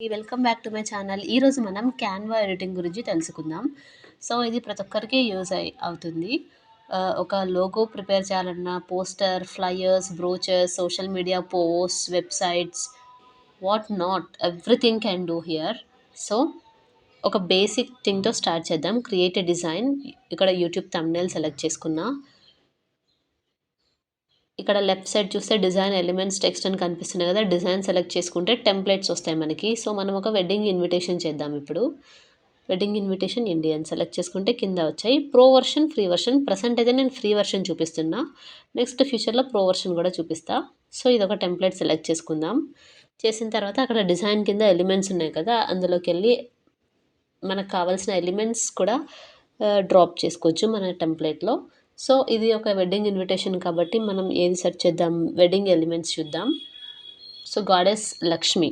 Welcome back to my channel. ఈరోజు మనం Canva editing గురించి తెలుసుకుందాం. సో ఇది ప్రతి ఒక్కరికి యూజ్ అవుతుంది. ఒక లోగో ప్రిపేర్ చేయాలన్నా, poster, flyers, brochures, social media posts, websites, what not everything can do here. So ఒక బేసిక్ థింగ్తో స్టార్ట్ చేద్దాం. Create a design. ఇక్కడ యూట్యూబ్ థంబ్నెయిల్ సెలెక్ట్ చేసుకున్నా. ఇక్కడ లెఫ్ట్ సైడ్ చూస్తే డిజైన్ ఎలిమెంట్స్ టెక్స్ట్ అని కనిపిస్తున్నాయి కదా. డిజైన్ సెలెక్ట్ చేసుకుంటే టెంప్లెట్స్ వస్తాయి మనకి. సో మనం ఒక వెడ్డింగ్ ఇన్విటేషన్ చేద్దాం. ఇప్పుడు వెడ్డింగ్ ఇన్విటేషన్ ఇండియన్ సెలెక్ట్ చేసుకుంటే కింద వచ్చాయి pro version, free version. Present అయితే నేను ఫ్రీ వర్షన్ చూపిస్తున్నా. నెక్స్ట్ ఫ్యూచర్లో ప్రో వర్షన్ కూడా చూపిస్తా. సో ఇది ఒక టెంప్లెట్ సెలెక్ట్ చేసుకుందాం. చేసిన తర్వాత అక్కడ డిజైన్ కింద ఎలిమెంట్స్ ఉన్నాయి కదా, అందులోకి వెళ్ళి మనకు కావాల్సిన ఎలిమెంట్స్ కూడా డ్రాప్ చేసుకోవచ్చు మన టెంప్లెట్లో. సో ఇది ఒక వెడ్డింగ్ ఇన్విటేషన్ కాబట్టి మనం ఏది సెర్చ్ చేద్దాం, వెడ్డింగ్ ఎలిమెంట్స్ చూద్దాం. సో గాడెస్ లక్ష్మి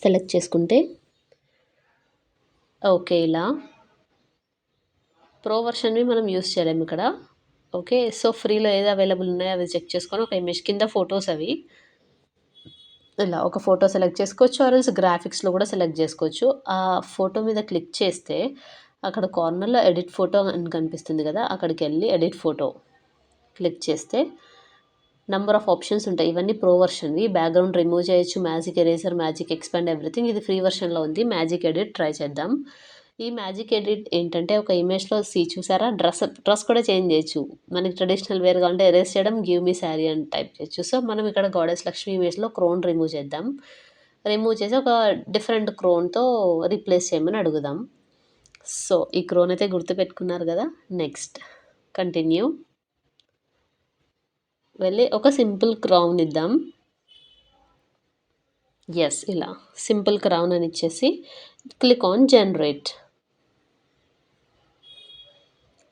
సెలెక్ట్ చేసుకుంటే ఓకే, ఇలా ప్రో వర్షన్వి మనం యూస్ చేయలేము ఇక్కడ. ఓకే, సో ఫ్రీలో ఏది అవైలబుల్ ఉన్నాయో అవి చెక్ చేసుకొని ఒక ఇమేజ్ కింద ఫొటోస్ అవి ఇలా ఒక ఫోటో సెలెక్ట్ చేసుకోవచ్చు, ఆర్ఎల్స్ గ్రాఫిక్స్లో కూడా సెలెక్ట్ చేసుకోవచ్చు. ఆ ఫోటో మీద క్లిక్ చేస్తే అక్కడ కార్నర్లో ఎడిట్ ఫోటో అని కనిపిస్తుంది కదా, అక్కడికి వెళ్ళి ఎడిట్ ఫోటో క్లిక్ చేస్తే నెంబర్ ఆఫ్ ఆప్షన్స్ ఉంటాయి. ఇవన్నీ ప్రో వర్షన్వి. బ్యాక్గ్రౌండ్ రిమూవ్ చేయొచ్చు, magic eraser, magic expand, everything. ఇది ఫ్రీ వర్షన్లో ఉంది. మ్యాజిక్ ఎడిట్ ట్రై చేద్దాం. ఈ మ్యాజిక్ ఎడిట్ ఏంటంటే ఒక ఇమేజ్లో చూసారా, డ్రెస్ కూడా చేంజ్ చేయొచ్చు. మనకి ట్రెడిషనల్ వేర్ కావాలంటే ఎరేజ్ చేయడం, గివ్ మీ శారీ అని టైప్ చేయొచ్చు. సో మనం ఇక్కడ గాడెస్ లక్ష్మి ఇమేజ్లో క్రోన్ రిమూవ్ చేద్దాం. రిమూవ్ చేసి ఒక డిఫరెంట్ క్రోన్తో రీప్లేస్ చేయమని అడుగుదాం. సో ఈ క్రోన్ అయితే గుర్తుపెట్టుకున్నారు కదా. నెక్స్ట్ కంటిన్యూ వెళ్ళి ఒక సింపుల్ క్రౌన్ ఇద్దాం. ఎస్, ఇలా సింపుల్ క్రౌన్ అని ఇచ్చేసి click on generate.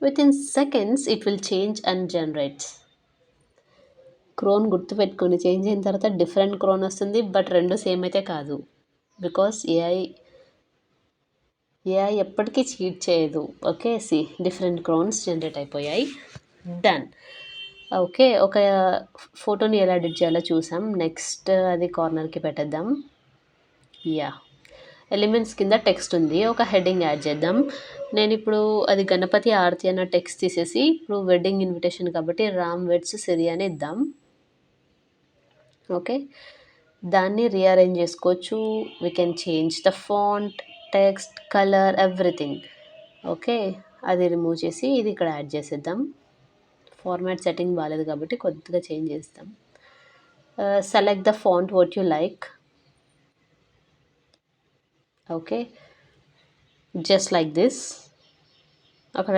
With in seconds it will change and generates. Crown గుర్తుపెట్టుకోండి, చేంజ్ అయిన తర్వాత డిఫరెంట్ క్రోన్ వస్తుంది. బట్ రెండు సేమ్ అయితే కాదు, బికాస్ ఏఐ ఎప్పటికీ చీట్ చేయదు. ఓకే, డిఫరెంట్ క్రోన్స్ జనరేట్ అయిపోయాయి. డన్. ఓకే, ఒక ఫోటోని ఎలా ఎడిట్ చేయాలో చూసాం. నెక్స్ట్ అది కార్నర్కి పెట్టేద్దాం. యా, ఎలిమెంట్స్ కింద టెక్స్ట్ ఉంది. ఒక హెడ్డింగ్ యాడ్ చేద్దాం. నేను ఇప్పుడు అది గణపతి ఆరతి అన్న టెక్స్ట్ తీసేసి ఇప్పుడు వెడ్డింగ్ ఇన్విటేషన్ కాబట్టి రామ్ వెడ్స్ సిరి అని ఇద్దాం. ఓకే, దాన్ని రీఅరేంజ్ చేసుకోవచ్చు. We can change the font, text, colour, everything. Okay, అది రిమూవ్ చేసి ఇది ఇక్కడ యాడ్ చేసేద్దాం. ఫార్మాట్ సెట్టింగ్ బాగాలేదు కాబట్టి కొద్దిగా చేంజ్ చేస్తాం. Select the font what you like. Okay, just like this. అక్కడ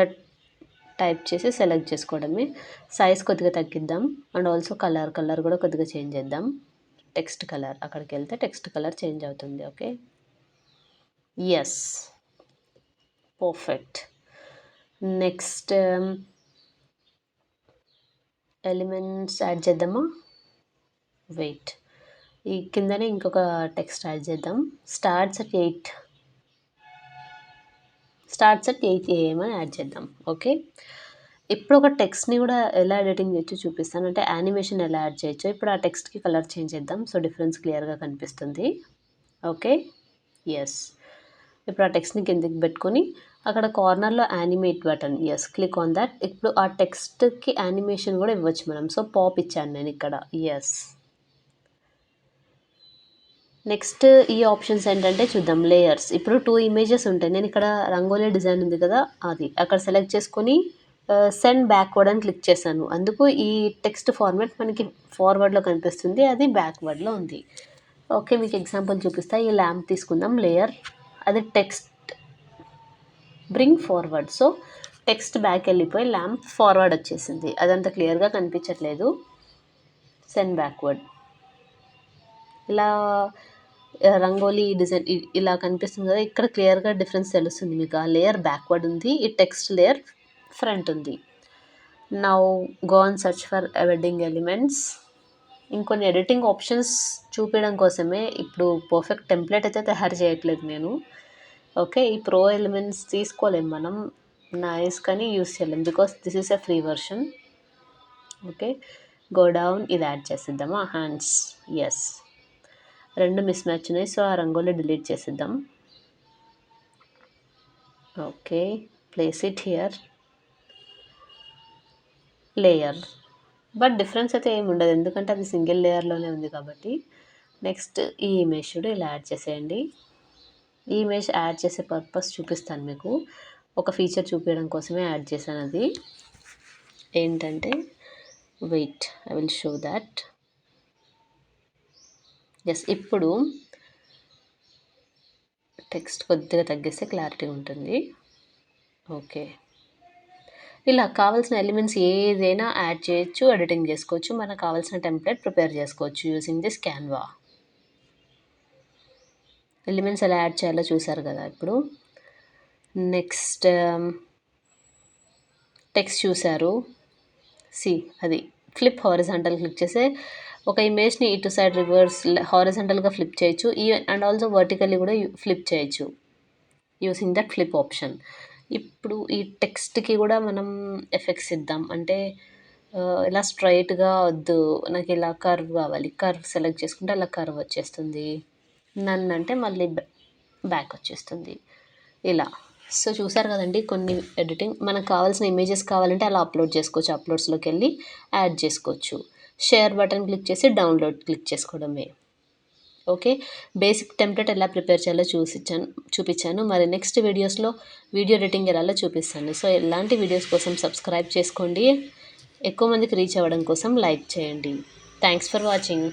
టైప్ చేసి సెలెక్ట్ చేసుకోవడమే. సైజ్ కొద్దిగా తగ్గిద్దాం. అండ్ ఆల్సో కలర్ కూడా కొద్దిగా చేంజ్ చేద్దాం. టెక్స్ట్ కలర్ అక్కడికి వెళ్తే టెక్స్ట్ కలర్ చేంజ్ అవుతుంది. Okay, yes, perfect. Next elements add చేద్దామా. వెయిట్, ఈ కిందనే ఇంకొక టెక్స్ట్ యాడ్ చేద్దాం. స్టార్ట్స్ అట్ 8 AM అని యాడ్ చేద్దాం. ఓకే, ఇప్పుడు ఒక టెక్స్ట్ని కూడా ఎలా ఎడిటింగ్ చేయొచ్చో చూపిస్తాను. అంటే యానిమేషన్ ఎలా యాడ్ చేయొచ్చో. ఇప్పుడు ఆ టెక్స్ట్కి కలర్ చేంజ్ చేద్దాం. సో డిఫరెన్స్ క్లియర్గా కనిపిస్తుంది. Okay, yes. ఇప్పుడు ఆ టెక్స్ట్ని కిందకి పెట్టుకొని అక్కడ కార్నర్లో animate button, yes, click on that. ఇప్పుడు ఆ టెక్స్ట్కి యానిమేషన్ కూడా ఇవ్వచ్చు మనం. సో పాప్ ఇచ్చాను నేను ఇక్కడ. ఎస్. నెక్స్ట్ ఈ ఆప్షన్స్ ఏంటంటే చూద్దాం. లేయర్స్. ఇప్పుడు 2 ఇమేజెస్ ఉంటాయి. నేను ఇక్కడ రంగోలీ డిజైన్ ఉంది కదా, అది అక్కడ సెలెక్ట్ చేసుకొని సెండ్ బ్యాక్వర్డ్ అని క్లిక్ చేశాను. అందుకు ఈ టెక్స్ట్ ఫార్మాట్ మనకి ఫార్వర్డ్లో కనిపిస్తుంది, అది బ్యాక్వర్డ్లో ఉంది. ఓకే, మీకు ఎగ్జాంపుల్ చూపిస్తా. ఈ ల్యాంప్ తీసుకుందాం. లేయర్, అది text bring forward. So text back వెళ్ళిపోయి ల్యాంప్ ఫార్వర్డ్ వచ్చేసింది. అదంతా క్లియర్గా కనిపించట్లేదు. Send backward. ఇలా రంగోలీ డిజైన్ ఇలా కనిపిస్తుంది కదా, ఇక్కడ క్లియర్గా డిఫరెన్స్ తెలుస్తుంది మీకు. ఆ లేయర్ బ్యాక్వర్డ్ ఉంది, ఈ టెక్స్ట్ లేయర్ ఫ్రంట్ ఉంది. Now go on search for wedding elements. ఇంకొన్ని ఎడిటింగ్ ఆప్షన్స్ చూపించడం కోసమే ఇప్పుడు పర్ఫెక్ట్ టెంప్లెట్ అయితే తయారు చేయట్లేదు నేను. ఓకే, ఈ ప్రో ఎలిమెంట్స్ తీసుకోలేము మనం, నైస్ కానీ యూస్ చేయలేం because this is a free version. Okay, go down, ఇది యాడ్ చేసేద్దామా. Hands, yes. 2 మిస్ మ్యాచ్ ఉన్నాయి. సో, ఆ రంగోలి డిలీట్ చేసేద్దాం. Okay. Place it here. Layer. But difference అయితే ఏమి ఉండదు. ఎందుకంటే అది సింగిల్ లేయర్‌లోనే ఉంది కాబట్టి. నెక్స్ట్ ఈ ఇమేజ్ చూడు ఇలా యాడ్ చేసేయండి. ఈ ఇమేజ్ యాడ్ చేసే పర్పస్ చూపిస్తాను మీకు. ఒక ఫీచర్ చూపించడం కోసమే యాడ్ చేశాను అది. ఏంటంటే wait I will show that. ఇప్పుడు టెక్స్ట్ కొద్దిగా తగ్గిస్తే క్లారిటీ ఉంటుంది. ఓకే. ఇలా కావాల్సిన ఎలిమెంట్స్ ఏదైనా యాడ్ చేయొచ్చు, ఎడిటింగ్ చేసుకోవచ్చు. మనకు కావాల్సిన టెంప్లెట్ ప్రిపేర్ చేసుకోవచ్చు యూజింగ్ దిస్ క్యాన్వా. ఎలిమెంట్స్ ఎలా యాడ్ చేయాలో చూసారు కదా ఇప్పుడు. నెక్స్ట్ టెక్స్ట్ చూసారు. అది ఫ్లిప్ హారిజాంటల్ క్లిక్ చేస్తే ఒక ఇమేజ్ని ఇటు సైడ్ రివర్స్ హారిజాంటల్గా ఫ్లిప్ చేయొచ్చు. అండ్ ఆల్సో వర్టికల్లీ కూడా ఫ్లిప్ చేయొచ్చు యూసింగ్ దట్ ఫ్లిప్ ఆప్షన్. ఇప్పుడు ఈ టెక్స్ట్కి కూడా మనం ఎఫెక్ట్స్ ఇద్దాం. అంటే ఇలా స్ట్రైట్గా వద్దు, నాకు ఇలా కర్వ్ కావాలి. కర్వ్ సెలెక్ట్ చేసుకుంటే అలా కర్వ్ వచ్చేస్తుంది. నన్ను అంటే మళ్ళీ బ్యాక్ వచ్చేస్తుంది ఇలా. సో చూసారు కదండి కొన్ని ఎడిటింగ్. మనకు కావాల్సిన ఇమేజెస్ కావాలంటే అలా అప్లోడ్ చేసుకోవచ్చు. అప్లోడ్స్లోకి వెళ్ళి యాడ్ చేసుకోవచ్చు. షేర్ బటన్ క్లిక్ చేసి డౌన్లోడ్ క్లిక్ చేసుకోవడమే. ఓకే. బేసిక్ టెంప్లెట్ ఎలా ప్రిపేర్ చేయాలో చూపించాను. మరి నెక్స్ట్ వీడియోస్లో వీడియో ఎడిటింగ్ ఎలాలో చూపిస్తాను. సో ఇలాంటి వీడియోస్ కోసం సబ్స్క్రైబ్ చేసుకోండి. ఎక్కువ మందికి రీచ్ అవ్వడం కోసం లైక్ చేయండి. Thanks for watching.